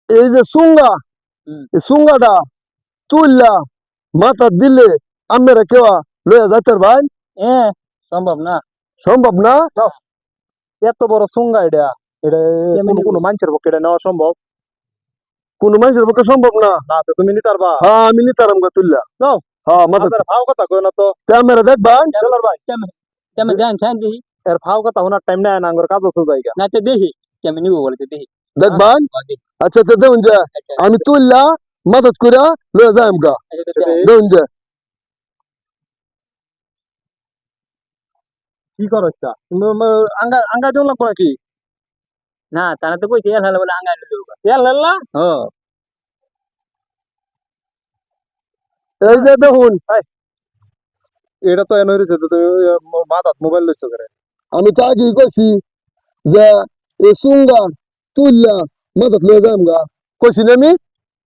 এই যে সুঙ্গা হুম। এই সুঙ্গাটা তুললা মাথা দিলে আমরা কেউ লয়ে যাইতে ভাই এ সম্ভব না। সম্ভব না এত বড় সুঙ্গা এটা এটা কেমনে কোনো মানুষের পক্ষে এটা নেওয়া সম্ভব কোন মানুষের পক্ষে সম্ভব না। না? তো তুমি নিতে পারবা? হ্যাঁ আমি নিতারাম গা তুললা নাও। হ্যাঁ মাথা আপনার ফাও কথা কই না তো। ক্যামেরা দেখবান টেলার ভাই কেমন দেন ছান দেখি এর ফাও কথা শোনার টাইম নাই না, আঙ্গুর কাজ আছে জায়গা। না তো দেখি কেমন নিব বলতে দেখি দেখবান আগে আচ্ছা তো দেউন যে আমি তুললা মদত করে লয়ে যাইম গা দেউন যে কি করো ইচ্ছা তুমি আঙ্গা আঙ্গা দিও লাগবো নাকি? না তারা তো কইছে এর হলে বলে আঙ্গাই দেব তেল লেলা ও এই যে দেখুন এটা তো এনে রয়েছে, তো তুমি মাথাত মোবাইল লইছো করে। আমি তো আগেই কইছি যে এই সুঙ্গা তুললা মদত লয়ে যাইম গা কইছি না আমি